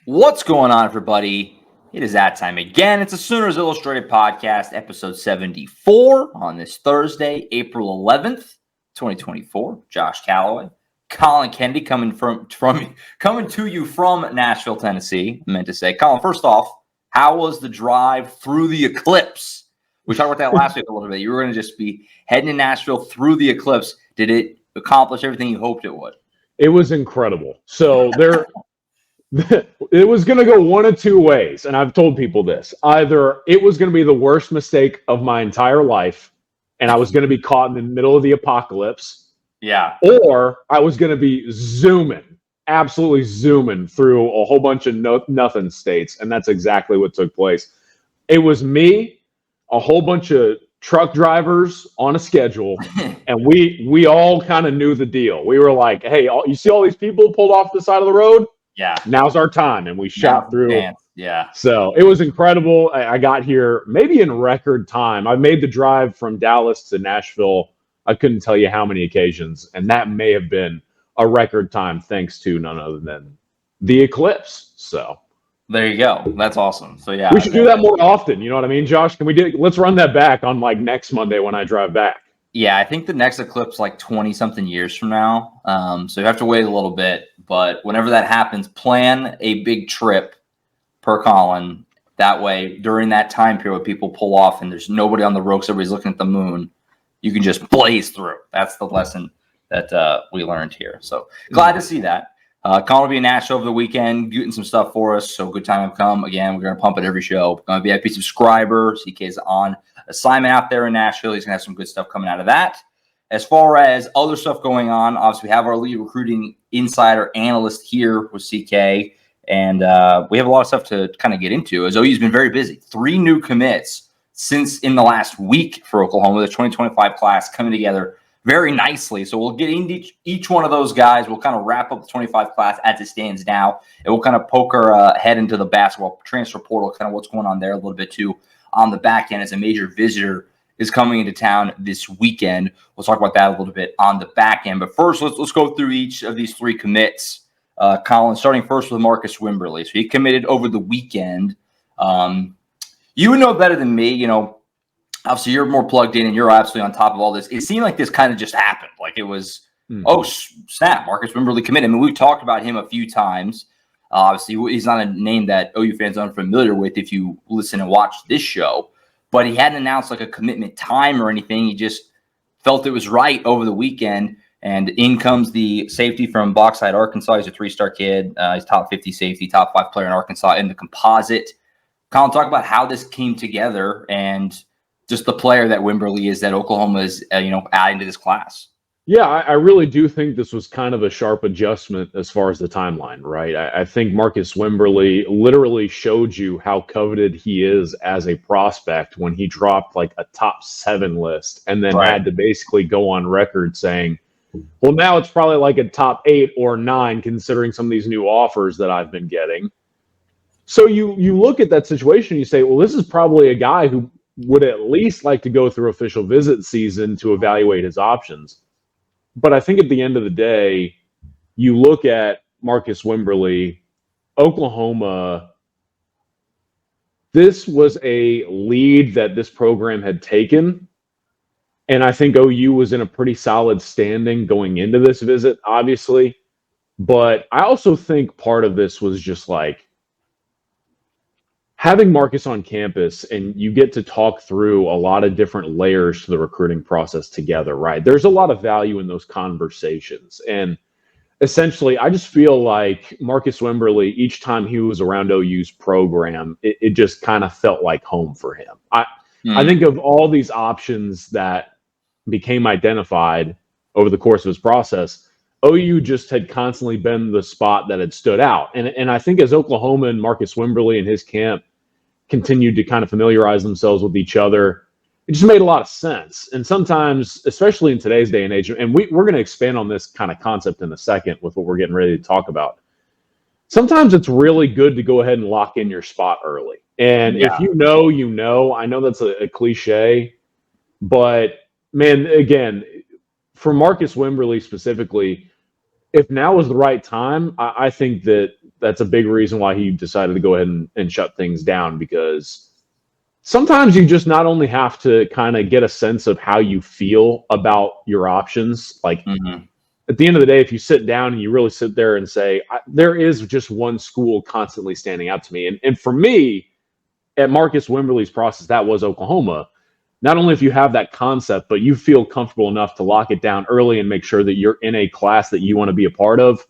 What's going on, everybody? It is that time again. It's a Sooners Illustrated podcast, episode 74 on this Thursday, April 11th, 2024. Josh Callaway, Collin Kennedy coming to you from Nashville, Tennessee. I meant to say, Collin, first off, how was the drive through the eclipse? We talked about that last week a little bit. You were going to just be heading to Nashville through the eclipse. Did it accomplish everything you hoped it would? It was incredible. So it was going to go one of two ways, and I've told people this. Either it was going to be the worst mistake of my entire life, and I was going to be caught in the middle of the apocalypse. Yeah. Or I was going to be absolutely zooming through a whole bunch of nothing states, and that's exactly what took place. It was me, a whole bunch of truck drivers on a schedule, and we all kind of knew the deal. We were like, hey, you see all these people pulled off the side of the road? Yeah. Now's our time. And we shot through. Dance. Yeah. So it was incredible. I got here maybe in record time. I made the drive from Dallas to Nashville. I couldn't tell you how many occasions. And that may have been a record time thanks to none other than the eclipse. So there you go. That's awesome. So yeah. We should do that more often. You know what I mean, Josh? Let's run that back on like next Monday when I drive back. Yeah, I think the next eclipse like 20-something years from now. So you have to wait a little bit. But whenever that happens, plan a big trip per Collin. That way, during that time period, people pull off and there's nobody on the ropes, everybody's looking at the moon, you can just blaze through. That's the lesson that we learned here. So glad to see that. Collin will be in Nashville over the weekend, getting some stuff for us. So good time have come. Again, we're going to pump it every show. VIP subscriber. CK is on assignment out there in Nashville. He's going to have some good stuff coming out of that. As far as other stuff going on, obviously we have our lead recruiting insider analyst here with CK, and we have a lot of stuff to kind of get into as OU's been very busy. 3 new commits since in the last week for Oklahoma, the 2025 class coming together very nicely. So we'll get into each one of those guys. We'll kind of wrap up the 25 class as it stands now, and we'll kind of poke our head into the basketball transfer portal, kind of what's going on there a little bit too on the back end as a major visitor is coming into town this weekend. We'll talk about that a little bit on the back end. But first, let's go through each of these 3 commits. Collin, starting first with Marcus Wimberly. So he committed over the weekend. You would know better than me. You know, obviously you're more plugged in and you're absolutely on top of all this. It seemed like this kind of just happened. Like it was, oh, snap, Marcus Wimberly committed. I mean, we've talked about him a few times. Obviously, he's not a name that OU fans are unfamiliar with if you listen and watch this show. But he hadn't announced like a commitment time or anything. He just felt it was right over the weekend. And in comes the safety from Bauxite, Arkansas. He's a 3-star kid. He's top 50 safety, top 5 player in Arkansas in the composite. Collin, talk about how this came together and just the player that Wimberly is that Oklahoma is, adding to this class. Yeah, I really do think this was kind of a sharp adjustment as far as the timeline, right? I think Marcus Wimberly literally showed you how coveted he is as a prospect when he dropped like a top 7 list and then had to basically go on record saying, well, now it's probably like a top 8 or 9 considering some of these new offers that I've been getting. So you look at that situation, you say, well, this is probably a guy who would at least like to go through official visit season to evaluate his options. But I think at the end of the day, you look at Marcus Wimberly, Oklahoma, this was a lead that this program had taken. And I think OU was in a pretty solid standing going into this visit, obviously. But I also think part of this was just like having Marcus on campus and you get to talk through a lot of different layers to the recruiting process together, right? There's a lot of value in those conversations. And essentially, I just feel like Marcus Wimberly, each time he was around OU's program, it just kind of felt like home for him. I think of all these options that became identified over the course of his process, OU just had constantly been the spot that had stood out. And I think as Oklahoma and Marcus Wimberly and his camp continued to kind of familiarize themselves with each other, it just made a lot of sense. And sometimes, especially in today's day and age, and we're going to expand on this kind of concept in a second with what we're getting ready to talk about. Sometimes it's really good to go ahead and lock in your spot early. And if you know, I know that's a cliche, but man, again, for Marcus Wimberly specifically, if now is the right time, I think that that's a big reason why he decided to go ahead and shut things down, because sometimes you just not only have to kind of get a sense of how you feel about your options. Like at the end of the day, if you sit down and you really sit there and say, there is just one school constantly standing out to me. And for me, at Marcus Wimberly's process, that was Oklahoma. Not only if you have that concept, but you feel comfortable enough to lock it down early and make sure that you're in a class that you want to be a part of.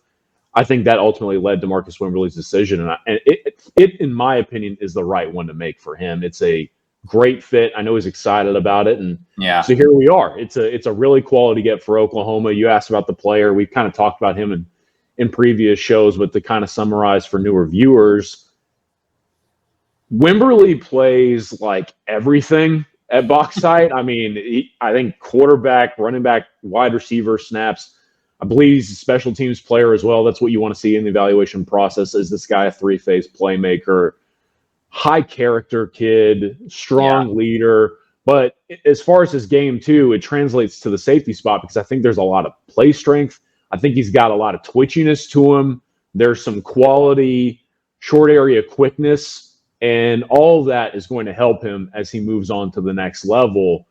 I think that ultimately led to Marcus Wimberly's decision. And it, in my opinion, is the right one to make for him. It's a great fit. I know he's excited about it. And so here we are. It's a really quality get for Oklahoma. You asked about the player. We've kind of talked about him in previous shows, but to kind of summarize for newer viewers, Wimberly plays like everything at Bauxite. I mean, I think quarterback, running back, wide receiver snaps. I believe he's a special teams player as well. That's what you want to see in the evaluation process. Is this guy a three-phase playmaker, high character kid, strong leader? But as far as his game too, it translates to the safety spot, because I think there's a lot of play strength. I think he's got a lot of twitchiness to him. There's some quality short area quickness. And all of that is going to help him as he moves on to the next level.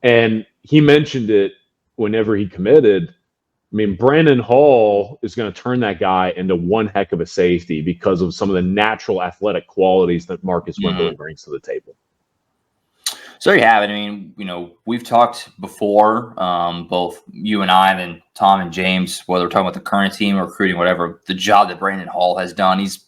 And he mentioned it whenever he committed. I mean, Brandon Hall is going to turn that guy into one heck of a safety because of some of the natural athletic qualities that Marcus Wimberly brings to the table. So there you have it. I mean, we've talked before, both you and I, and Tom and James, whether we're talking about the current team or recruiting, whatever, the job that Brandon Hall has done. He's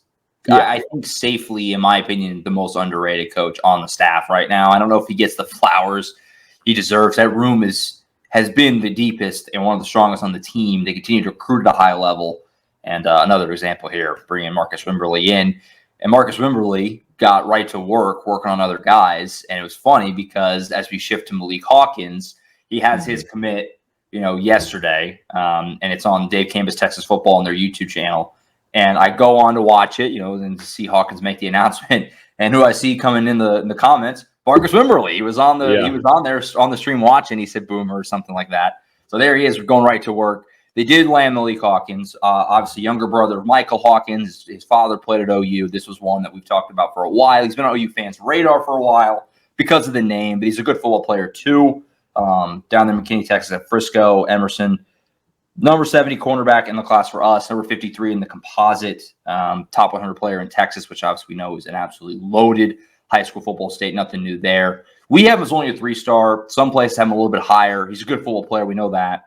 I think safely, in my opinion, the most underrated coach on the staff right now. I don't know if he gets the flowers he deserves. That room has been the deepest and one of the strongest on the team. They continue to recruit at a high level. And another example here, bringing Marcus Wimberly in. And Marcus Wimberly got right to work working on other guys. And it was funny because as we shift to Malik Hawkins, he has his commit, yesterday. And it's on Dave Campbell's Texas Football on their YouTube channel. And I go on to watch it, and to see Hawkins make the announcement. And who I see coming in the comments, Marcus Wimberly. He was on he was on there on the stream watching. He said boomer or something like that. So there he is, going right to work. They did land Malik Hawkins, obviously younger brother of Michael Hawkins. His father played at OU. This was one that we've talked about for a while. He's been on OU fans' radar for a while because of the name, but he's a good football player too. Down there in McKinney, Texas at Frisco, Emerson. Number 70 cornerback in the class for us. Number 53 in the composite. Top 100 player in Texas, which obviously we know is an absolutely loaded high school football state. Nothing new there. We have him as only a 3-star. Some places have him a little bit higher. He's a good football player. We know that.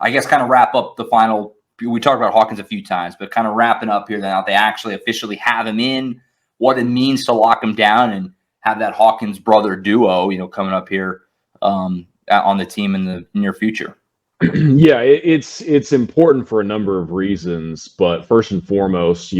I guess kind of wrap up the final. We talked about Hawkins a few times, but kind of wrapping up here now, they actually officially have him in, what it means to lock him down and have that Hawkins brother duo, coming up here on the team in the near future. Yeah, it's important for a number of reasons, but first and foremost,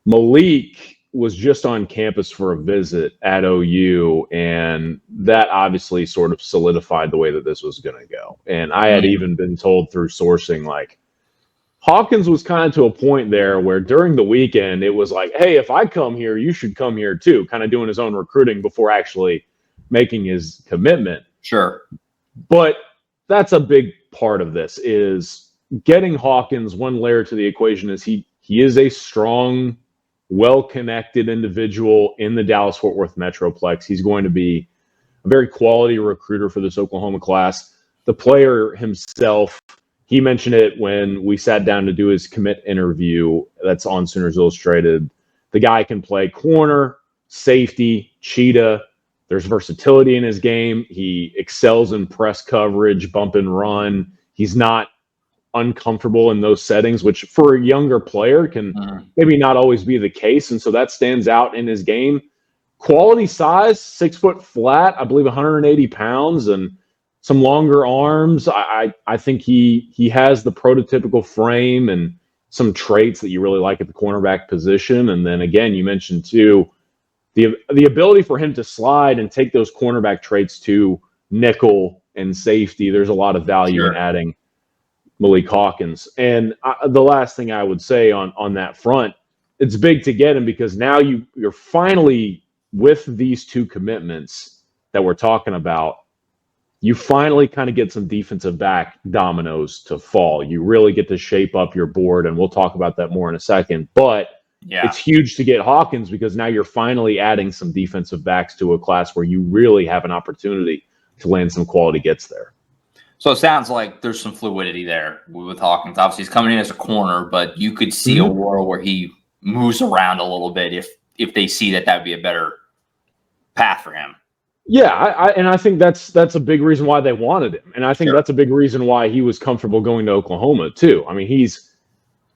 Malik was just on campus for a visit at OU, and that obviously sort of solidified the way that this was going to go. And I had even been told through sourcing, like, Hawkins was kind of to a point there where during the weekend, it was like, hey, if I come here, you should come here too, kind of doing his own recruiting before actually making his commitment. Sure. But that's a big part of this, is getting Hawkins. One layer to the equation is he is a strong, well-connected individual in the Dallas-Fort Worth Metroplex. He's going to be a very quality recruiter for this Oklahoma class. The player himself, he mentioned it when we sat down to do his commit interview that's on Sooners Illustrated. The guy can play corner, safety, cheetah. There's versatility in his game. He excels in press coverage, bump and run. He's not uncomfortable in those settings, which for a younger player can maybe not always be the case. And so that stands out in his game. Quality size, 6 foot flat, I believe 180 pounds, and some longer arms. I think he has the prototypical frame and some traits that you really like at the cornerback position. And then again, you mentioned too, the ability for him to slide and take those cornerback traits to nickel and safety. There's a lot of value in adding Malik Hawkins. And the last thing I would say on that front, it's big to get him because now you're finally, with these two commitments that we're talking about, you finally kind of get some defensive back dominoes to fall. You really get to shape up your board, and we'll talk about that more in a second. But Yeah. It's huge to get Hawkins because now you're finally adding some defensive backs to a class where you really have an opportunity to land some quality gets there. So it sounds like there's some fluidity there with Hawkins. Obviously, he's coming in as a corner, but you could see a world where he moves around a little bit if they see that would be a better path for him. Yeah, I think that's a big reason why they wanted him, and I think that's a big reason why he was comfortable going to Oklahoma too. I mean,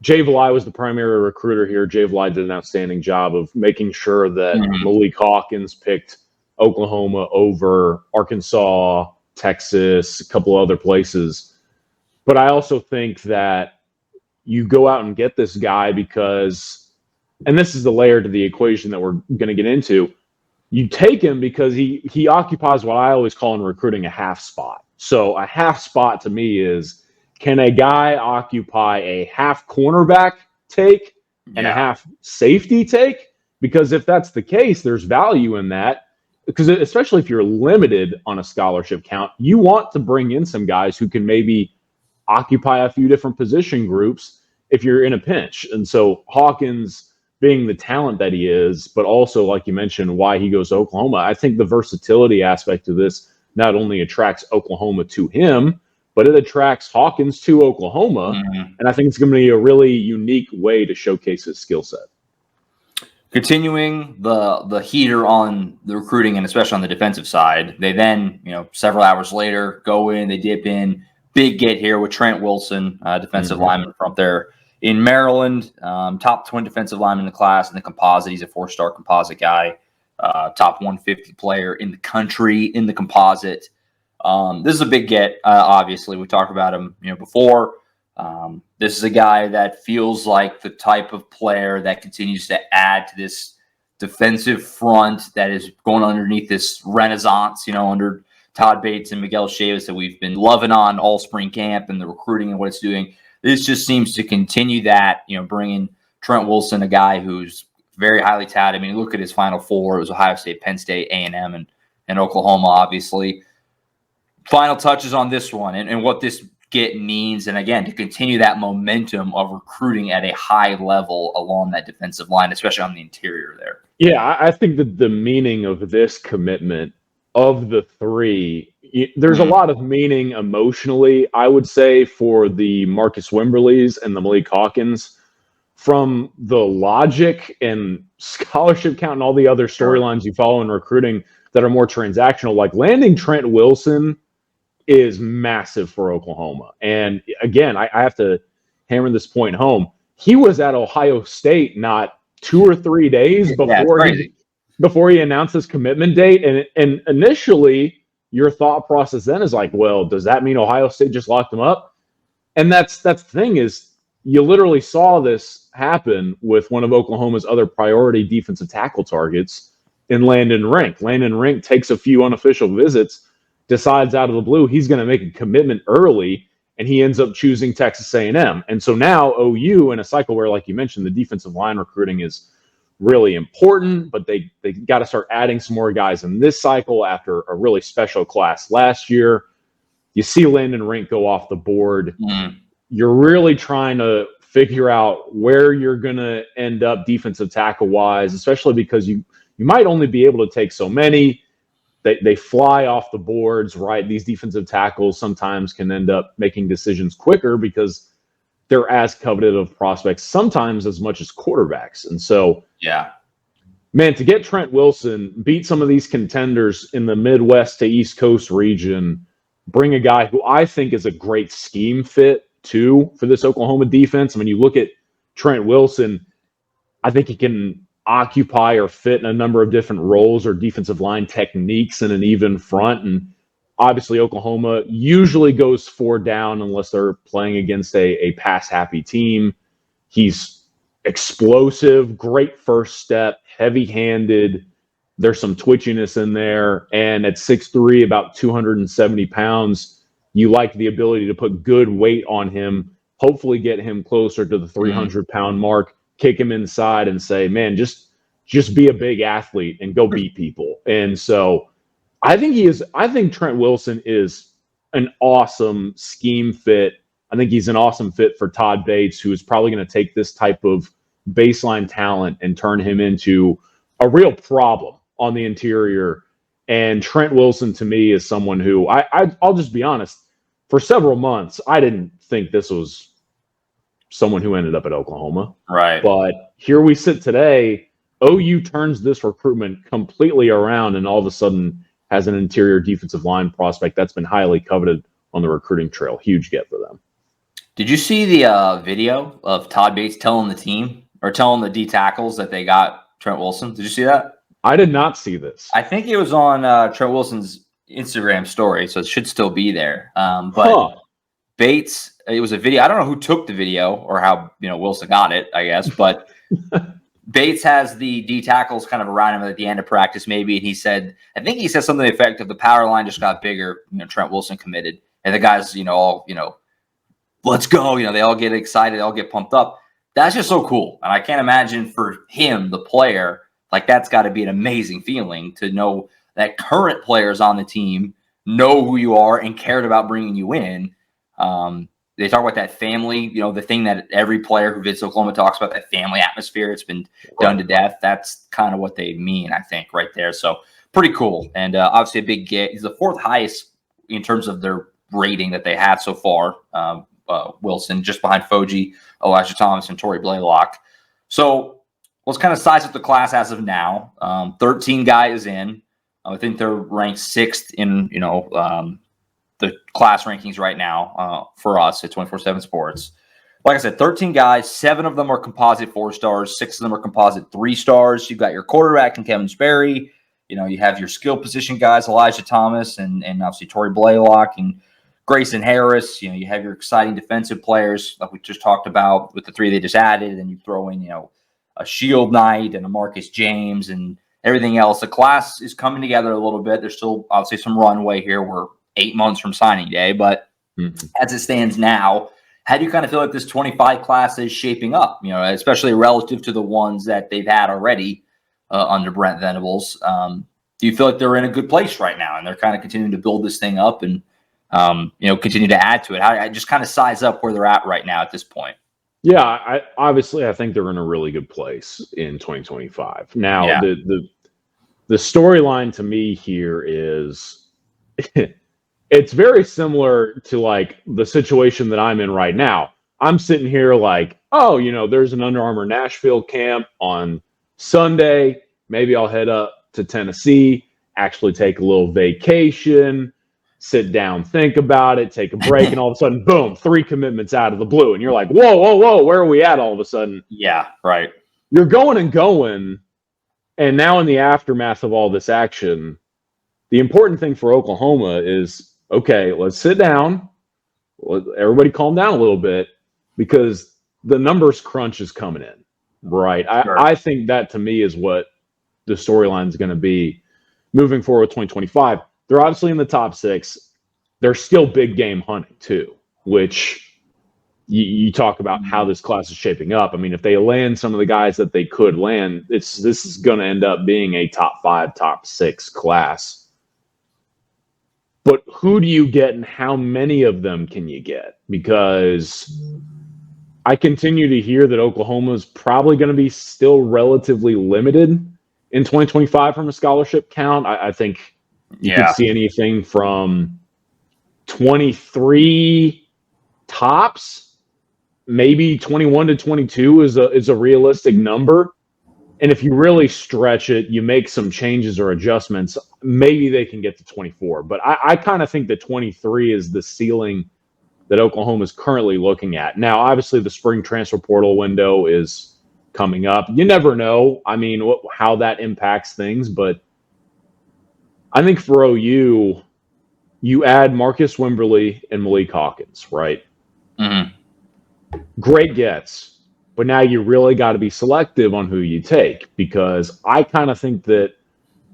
Jay Valai was the primary recruiter here. Jay Valai did an outstanding job of making sure that Malik Hawkins picked Oklahoma over Arkansas, Texas, a couple other places. But I also think that you go out and get this guy because, and this is the layer to the equation that we're going to get into, you take him because he occupies what I always call in recruiting a half spot. So a half spot to me is, can a guy occupy a half cornerback take and a half safety take? Because if that's the case, there's value in that. Because especially if you're limited on a scholarship count, you want to bring in some guys who can maybe occupy a few different position groups if you're in a pinch. And so Hawkins, being the talent that he is, but also, like you mentioned, why he goes to Oklahoma, I think the versatility aspect of this not only attracts Oklahoma to him, but it attracts Hawkins to Oklahoma. And I think it's going to be a really unique way to showcase his skill set. Continuing the heater on the recruiting and especially on the defensive side, they then, several hours later go in, they dip in, big get here with Trent Wilson, defensive lineman from there in Maryland, top 20 defensive lineman in the class in the composite. He's a 4-star composite guy, top 150 player in the country in the composite. This is a big get. Obviously, we talked about him, before. This is a guy that feels like the type of player that continues to add to this defensive front that is going underneath this renaissance, under Todd Bates and Miguel Chavis that we've been loving on all spring camp and the recruiting and what it's doing. This just seems to continue that, bringing Trent Wilson, a guy who's very highly touted. I mean, look at his Final Four. It was Ohio State, Penn State, A&M, and Oklahoma, obviously. Final touches on this one and what this get means, and again, to continue that momentum of recruiting at a high level along that defensive line, especially on the interior there. Yeah, I think that the meaning of this commitment of the three, there's a lot of meaning emotionally, I would say, for the Marcus Wimberlys and the Malik Hawkins. From the logic and scholarship count and all the other storylines you follow in recruiting that are more transactional, like landing Trent Wilson is massive for Oklahoma. And again, I have to hammer this point home. He was at Ohio State not 2 or 3 days before he announced his commitment date. And initially, your thought process then is like, well, does that mean Ohio State just locked him up? And that's the thing is, you literally saw this happen with one of Oklahoma's other priority defensive tackle targets in Landon Rink. Landon Rink takes a few unofficial visits, decides out of the blue he's going to make a commitment early, and he ends up choosing Texas A&M. And so now OU, in a cycle where, like you mentioned, the defensive line recruiting is really important, but they got to start adding some more guys in this cycle after a really special class last year. You see Landon Rink go off the board. You're really trying to figure out where you're going to end up defensive tackle-wise, especially because you might only be able to take so many. They fly off the boards, right? These defensive tackles sometimes can end up making decisions quicker because they're as coveted of prospects, sometimes as much as quarterbacks. And so, man, to get Trent Wilson, beat some of these contenders in the Midwest to East Coast region, bring a guy who I think is a great scheme fit, too, for this Oklahoma defense. I mean, you look at Trent Wilson, I think he can occupy or fit in a number of different roles or defensive line techniques in an even front. And obviously, Oklahoma usually goes 4 down unless they're playing against a pass-happy team. He's explosive, great first step, heavy-handed. There's some twitchiness in there. And at 6'3", about 270 pounds, you like the ability to put good weight on him, hopefully get him closer to the 300-pound mark, kick him inside and say, man, just be a big athlete and go beat people. And so I think Trent Wilson is an awesome scheme fit. I think he's an awesome fit for Todd Bates, who is probably going to take this type of baseline talent and turn him into a real problem on the interior. And Trent Wilson, to me, is someone who I'll just be honest. For several months, I didn't think this was someone who ended up at Oklahoma. Right. But here we sit today. OU turns this recruitment completely around and all of a sudden has an interior defensive line prospect that's been highly coveted on the recruiting trail. Huge get for them. Did you see the video of Todd Bates telling the team or telling the D tackles that they got Trent Wilson? Did you see that? I did not see this. I think it was on Trent Wilson's Instagram story, so it should still be there. But Bates, it was a video. I don't know who took the video or how Wilson got it, I guess. But Bates has the D tackles kind of around him at the end of practice, maybe, and I think he said something to the effect of the power line just got bigger. Trent Wilson committed, and the guys, all let's go. They all get excited, they all get pumped up. That's just so cool, and I can't imagine for him, the player. Like, that's got to be an amazing feeling to know that current players on the team know who you are and cared about bringing you in. They talk about that family, the thing that every player who visits Oklahoma talks about, that family atmosphere. It's been done to death. That's kind of what they mean, I think, right there. So pretty cool. And obviously a big get. He's the fourth highest in terms of their rating that they have so far, Wilson, just behind Foji, Elijah Thomas, and Torrey Blaylock. So let's kind of size up the class as of now. 13 guys in. I think they're ranked 6th in, the class rankings right now for us at 24/7 Sports. Like I said, 13 guys. 7 of them are composite 4 stars. 6 of them are composite 3 stars. You've got your quarterback and Kevin Sperry. You have your skill position guys, Elijah Thomas and obviously Torrey Blaylock and Grayson Harris. You have your exciting defensive players like we just talked about with the 3 they just added. And you throw in, a Shield Knight and a Marcus James and everything else. The class is coming together a little bit. There's still obviously some runway here. We're 8 months from signing day, but as it stands now, how do you kind of feel like this 25 class is shaping up, especially relative to the ones that they've had already under Brent Venables? Do you feel like they're in a good place right now and they're kind of continuing to build this thing up and, continue to add to it? I just kind of size up where they're at right now at this point. Yeah, I think they're in a really good place in 2025. Now, the storyline to me here is it's very similar to like the situation that I'm in right now. I'm sitting here like, there's an Under Armour Nashville camp on Sunday. Maybe I'll head up to Tennessee, actually take a little vacation, sit down, think about it, take a break, and all of a sudden, boom, 3 commitments out of the blue. And you're like, whoa, where are we at all of a sudden? Yeah, right. You're going, and now in the aftermath of all this action, the important thing for Oklahoma is, okay, let's sit down. Everybody calm down a little bit because the numbers crunch is coming in, right? Sure. I think that, to me, is what the storyline is going to be moving forward with 2025. They're obviously in the top 6. They're still big game hunting, too, which you talk about how this class is shaping up. I mean, if they land some of the guys that they could land, this is going to end up being a top 5, top 6 class. But who do you get and how many of them can you get? Because I continue to hear that Oklahoma is probably going to be still relatively limited in 2025 from a scholarship count. I think you could see anything from 23 tops, maybe 21 to 22 is a realistic number. And if you really stretch it, you make some changes or adjustments, maybe they can get to 24. But I kind of think that 23 is the ceiling that Oklahoma is currently looking at. Now, obviously, the spring transfer portal window is coming up. You never know, how that impacts things. But I think for OU, you add Marcus Wimberly and Malik Hawkins, right? Mm-hmm. Great gets. But now you really got to be selective on who you take, because I kind of think that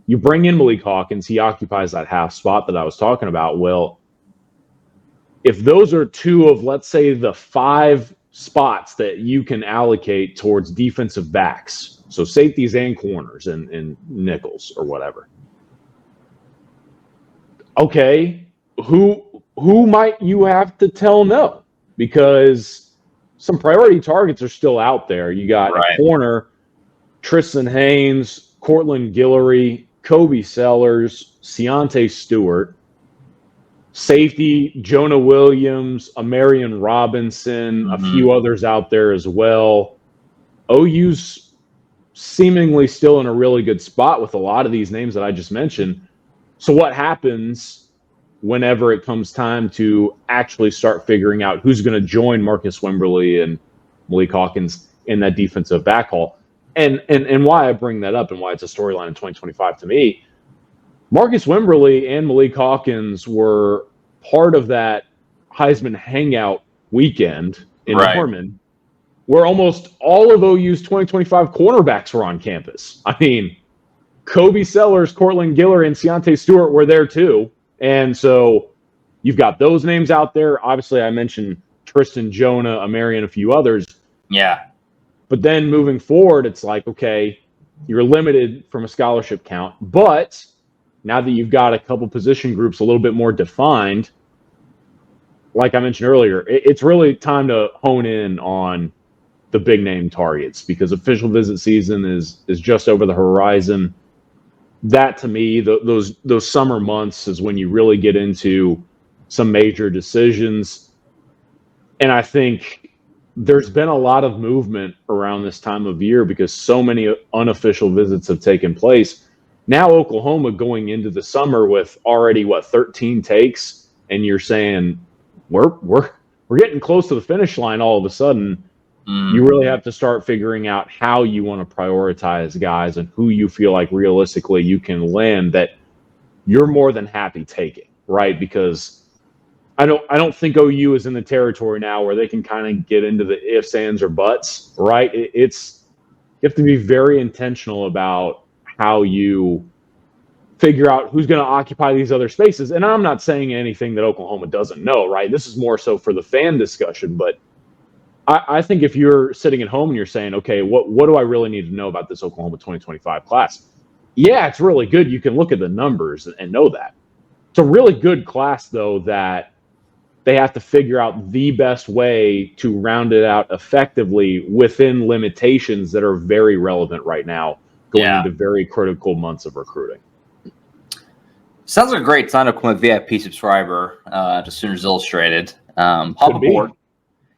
you bring in Malik Hawkins, he occupies that half spot that I was talking about. Well, if those are 2 of, let's say, the 5 spots that you can allocate towards defensive backs, so safeties and corners and nickels or whatever. Okay, who might you have to tell no? Because some priority targets are still out there. You got Right. a corner, Tristan Haynes, Cortland Guillory, Kobe Sellers, Keontae Stewart. Safety, Jonah Williams, Amarian Robinson, a few others out there as well. OU's seemingly still in a really good spot with a lot of these names that I just mentioned. So what happens whenever it comes time to actually start figuring out who's going to join Marcus Wimberly and Malik Hawkins in that defensive backhaul? And why I bring that up and why it's a storyline in 2025 to me, Marcus Wimberly and Malik Hawkins were part of that Heisman hangout weekend in Norman, where almost all of OU's 2025 cornerbacks were on campus. I mean, Kobe Sellers, Cortland Guillory, and Keontae Stewart were there too. And so you've got those names out there. Obviously, I mentioned Tristan, Jonah, Amarian, a few others. Yeah. But then moving forward, it's like, okay, you're limited from a scholarship count, but now that you've got a couple position groups a little bit more defined, like I mentioned earlier, it's really time to hone in on the big name targets because official visit season is just over the horizon. That to me, those summer months is when you really get into some major decisions. And I think there's been a lot of movement around this time of year because so many unofficial visits have taken place. Now Oklahoma going into the summer with already 13 takes, and you're saying we're getting close to the finish line all of a sudden. You really have to start figuring out how you want to prioritize guys and who you feel like realistically you can land that you're more than happy taking, right? Because I don't think OU is in the territory now where they can kind of get into the ifs, ands, or buts, right? You have to be very intentional about how you figure out who's going to occupy these other spaces. And I'm not saying anything that Oklahoma doesn't know, right? This is more so for the fan discussion. But I think if you're sitting at home and you're saying, okay, what do I really need to know about this Oklahoma 2025 class? Yeah, it's really good. You can look at the numbers and know that. It's a really good class, though, that they have to figure out the best way to round it out effectively within limitations that are very relevant right now going into very critical months of recruiting. Sounds like a great sign up to become a VIP subscriber to Sooners Illustrated. Hop aboard.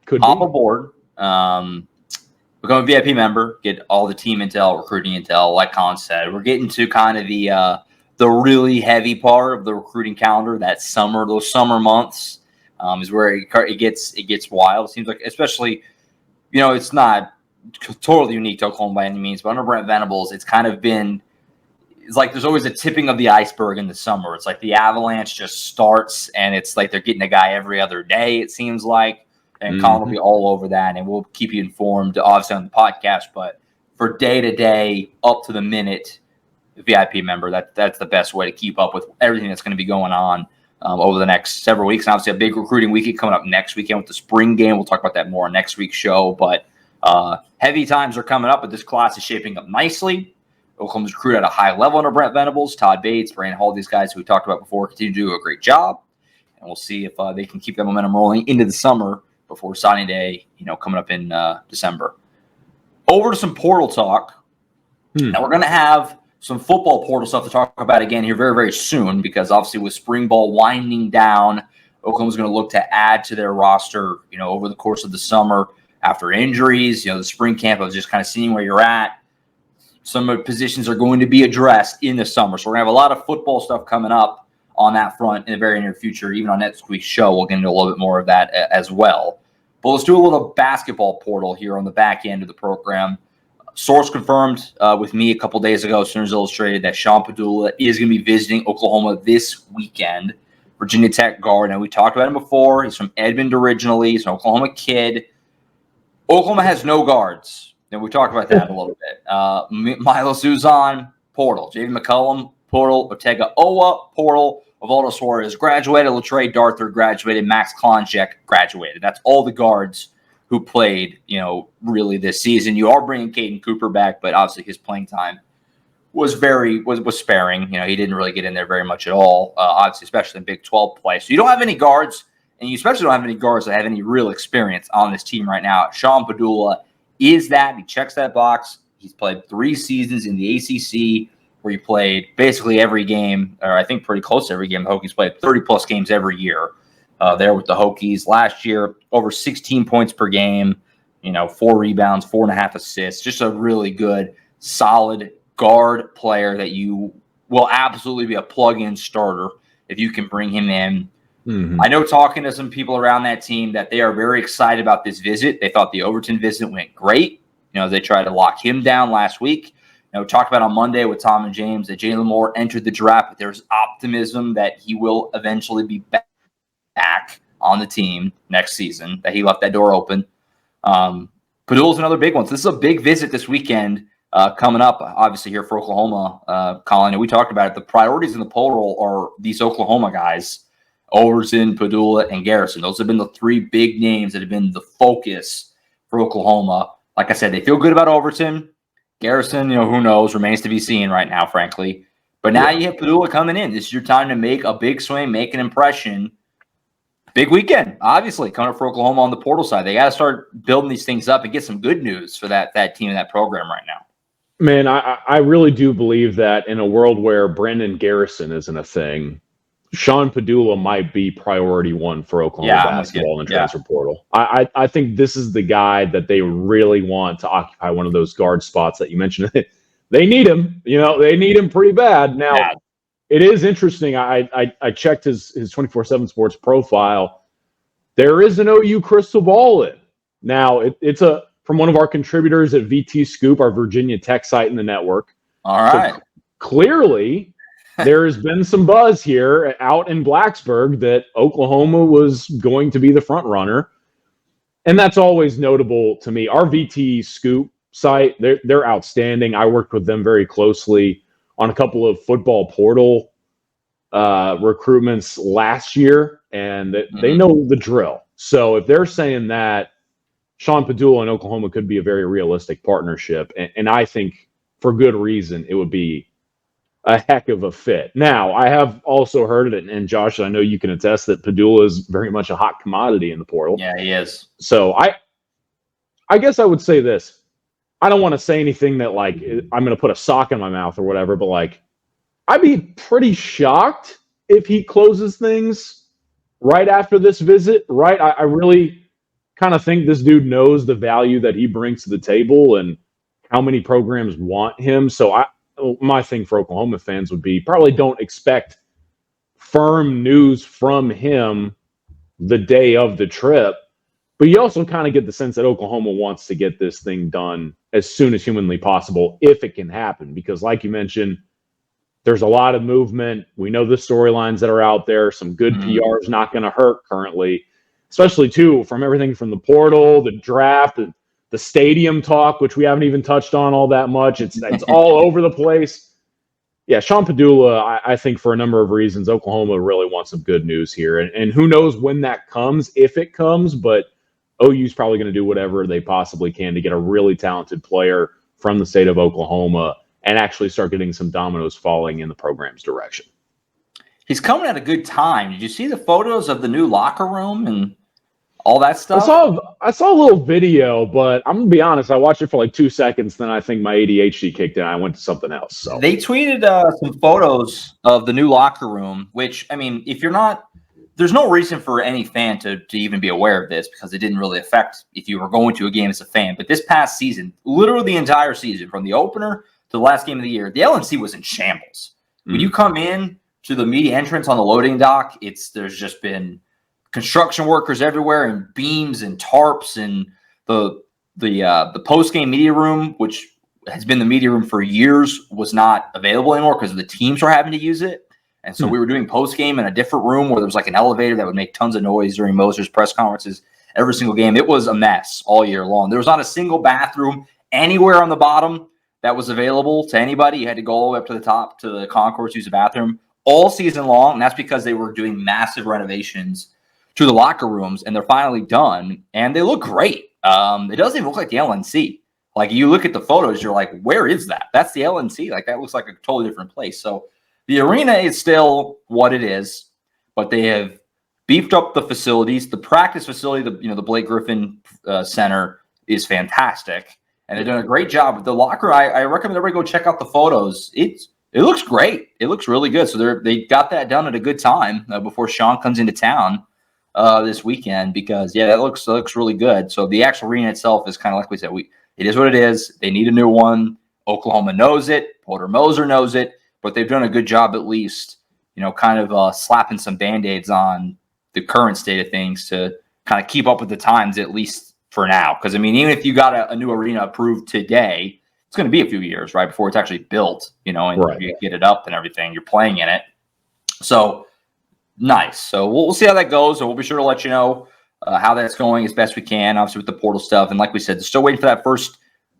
Aboard. Become a VIP member. Get all the team intel, recruiting intel. Like Colin said, we're getting to kind of the really heavy part of the recruiting calendar. That summer, those summer months is where it gets wild. It seems like, especially, it's not totally unique to Oklahoma by any means, but under Brent Venables, it's kind of been. It's like there's always a tipping of the iceberg in the summer. It's like the avalanche just starts, and it's like they're getting a guy every other day, it seems like. And Colin will be all over that, and we'll keep you informed, obviously, on the podcast. But for day-to-day, up-to-the-minute VIP member, that's the best way to keep up with everything that's going to be going on over the next several weeks. And obviously, a big recruiting weekend coming up next weekend with the spring game. We'll talk about that more on next week's show. But heavy times are coming up, but this class is shaping up nicely. Oklahoma's recruited at a high level under Brent Venables. Todd Bates, Brandon Hall, these guys who we talked about before continue to do a great job. And we'll see if they can keep that momentum rolling into the summer before signing day, coming up in December. Over to some portal talk. Now we're going to have some football portal stuff to talk about again here very, very soon because obviously with spring ball winding down, Oklahoma's going to look to add to their roster, over the course of the summer after injuries. The spring camp of just kind of seeing where you're at. Some positions are going to be addressed in the summer. So we're going to have a lot of football stuff coming up on that front in the very near future. Even on next week's show, we'll get into a little bit more of that as well. But let's do a little basketball portal here on the back end of the program. Source confirmed with me a couple days ago, Sooners Illustrated, that Sean Pedulla is going to be visiting Oklahoma this weekend. Virginia Tech guard. And we talked about him before. He's from Edmond originally. He's an Oklahoma kid. Oklahoma has no guards. And we talked about that a little bit. Milo Suzan, portal. Jaden McCullum, portal. Ortega Owa, portal. Ovaldo Suarez graduated. Latrey Darthur graduated. Max Klonchek graduated. That's all the guards who played, really this season. You are bringing Caden Cooper back, but obviously his playing time was sparing. He didn't really get in there very much at all, obviously, especially in Big 12 play. So you don't have any guards and you especially don't have any guards that have any real experience on this team right now. Sean Pedulla is that. He checks that box. He's played 3 seasons in the ACC where he played basically every game, or I think pretty close to every game. The Hokies played 30-plus games every year there with the Hokies. Last year, over 16 points per game, 4 rebounds, 4.5 assists. Just a really good, solid guard player that you will absolutely be a plug-in starter if you can bring him in. Mm-hmm. I know talking to some people around that team that they are very excited about this visit. They thought the Overton visit went great. They tried to lock him down last week. Talked about on Monday with Tom and James that Jalen Moore entered the draft, but there's optimism that he will eventually be back on the team next season, that he left that door open. Padulla's another big one. So this is a big visit this weekend coming up, obviously, here for Oklahoma. Collin, and we talked about it. The priorities in the poll roll are these Oklahoma guys, Overton, Pedulla, and Garrison. Those have been the 3 big names that have been the focus for Oklahoma. Like I said, they feel good about Overton. Garrison, who knows, remains to be seen right now, frankly. But now you have Pedulla coming in. This is your time to make a big swing, make an impression. Big weekend, obviously, coming up for Oklahoma on the portal side. They got to start building these things up and get some good news for that team and that program right now. Man, I really do believe that in a world where Brandon Garrison isn't a thing, Sean Pedulla might be priority 1 for Oklahoma basketball in the transfer portal. I think this is the guy that they really want to occupy one of those guard spots that you mentioned. They need him. They need him pretty bad. Now, it is interesting. I checked his 24/7 Sports profile. There is an OU crystal ball in. Now, it's from one of our contributors at VT Scoop, our Virginia Tech site in the network. All right. So, clearly, there has been some buzz here out in Blacksburg that Oklahoma was going to be the front runner. And that's always notable to me. Our VT Scoop site, they're outstanding. I worked with them very closely on a couple of football portal recruitments last year, and they know the drill. So if they're saying that, Sean Pedulla and Oklahoma could be a very realistic partnership. And I think for good reason it would be a heck of a fit. Now, I have also heard it, and Josh, I know you can attest that Pedulla is very much a hot commodity in the portal. Yeah, he is. So I guess I would say this. I don't want to say anything that, like, I'm going to put a sock in my mouth or whatever, but, like, I'd be pretty shocked if he closes things right after this visit, right? I really kind of think this dude knows the value that he brings to the table and how many programs want him. So my thing for Oklahoma fans would be probably don't expect firm news from him the day of the trip. But you also kind of get the sense that Oklahoma wants to get this thing done as soon as humanly possible, if it can happen. Because like you mentioned, there's a lot of movement. We know the storylines that are out there. Some good PR is not going to hurt currently, especially, too, from everything from the portal, the draft, the stadium talk, which we haven't even touched on all that much. It's all over the place. Yeah, Sean Pedulla, I think for a number of reasons, Oklahoma really wants some good news here. And who knows when that comes, if it comes, but OU's probably going to do whatever they possibly can to get a really talented player from the state of Oklahoma and actually start getting some dominoes falling in the program's direction. He's coming at a good time. Did you see the photos of the new locker room and all that stuff? I saw a little video, but I'm going to be honest, I watched it for like 2 seconds, then I think my ADHD kicked in. I went to something else. So they tweeted some photos of the new locker room, which, I mean, if you're not, there's no reason for any fan to even be aware of this because it didn't really affect if you were going to a game as a fan. But this past season, literally the entire season, from the opener to the last game of the year, the LNC was in shambles. When you come in to the media entrance on the loading dock, there's just been construction workers everywhere and beams and tarps, and the post-game media room, which has been the media room for years, was not available anymore because the teams were having to use it. And so we were doing post-game in a different room where there was like an elevator that would make tons of noise during Moser's press conferences every single game. It was a mess all year long. There was not a single bathroom anywhere on the bottom that was available to anybody. You had to go all the way up to the top to the concourse, use a bathroom all season long. And that's because they were doing massive renovations to the locker rooms, and they're finally done. And they look great. It doesn't even look like the LNC. Like, you look at the photos, you're like, where is that? That's the LNC. Like, that looks like a totally different place. So the arena is still what it is, but they have beefed up the facilities. The practice facility, the Blake Griffin Center is fantastic. And they're doing a great job with the locker. I recommend everybody go check out the photos. It looks great. It looks really good. So they got that done at a good time before Sean comes into town this weekend, because that looks really good. So the actual arena itself is kind of like we said. It is what it is. They need a new one. Oklahoma knows it. Porter Moser knows it. But they've done a good job, at least, kind of slapping some Band-Aids on the current state of things to kind of keep up with the times, at least for now. Because, I mean, even if you got a new arena approved today, it's going to be a few years, right, before it's actually built, and Right. you get it up and everything. You're playing in it. So, nice. So, we'll see how that goes. So, we'll be sure to let you know how that's going as best we can, obviously, with the portal stuff. And like we said, still waiting for that first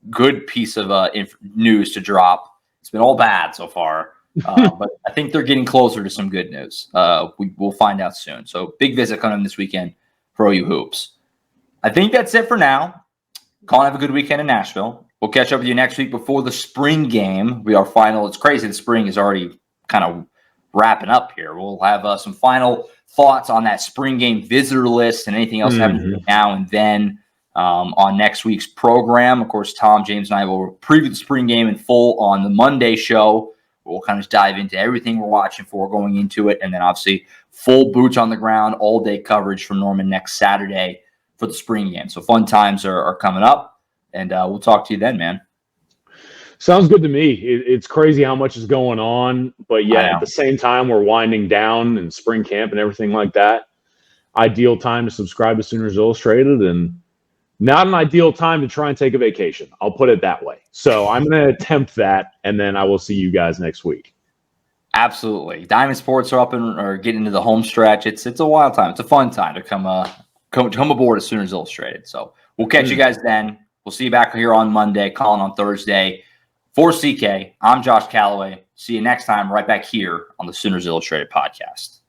good piece of news to drop. It's been all bad so far. But I think they're getting closer to some good news. We'll find out soon. So, big visit coming this weekend for OU Hoops. I think that's it for now. Collin, have a good weekend in Nashville. We'll catch up with you next week before the spring game. It's crazy. The spring is already kind of wrapping up here. We'll have some final thoughts on that spring game visitor list and anything else happening between now and then on next week's program. Of course, Tom, James, and I will preview the spring game in full on the Monday show. We'll kind of dive into everything we're watching for going into it. And then obviously full boots on the ground, all day coverage from Norman next Saturday for the spring game. So fun times are coming up, and we'll talk to you then, man. Sounds good to me. It's crazy how much is going on, but yet at the same time, we're winding down in spring camp and everything like that. Ideal time to subscribe to Sooners Illustrated, and not an ideal time to try and take a vacation. I'll put it that way. So I'm going to attempt that, and then I will see you guys next week. Absolutely. Diamond Sports are are getting into the home stretch. It's a wild time. It's a fun time to come aboard as Sooners Illustrated. So we'll catch you guys then. We'll see you back here on Monday, Collin on Thursday. For CK, I'm Josh Callaway. See you next time right back here on the Sooners Illustrated podcast.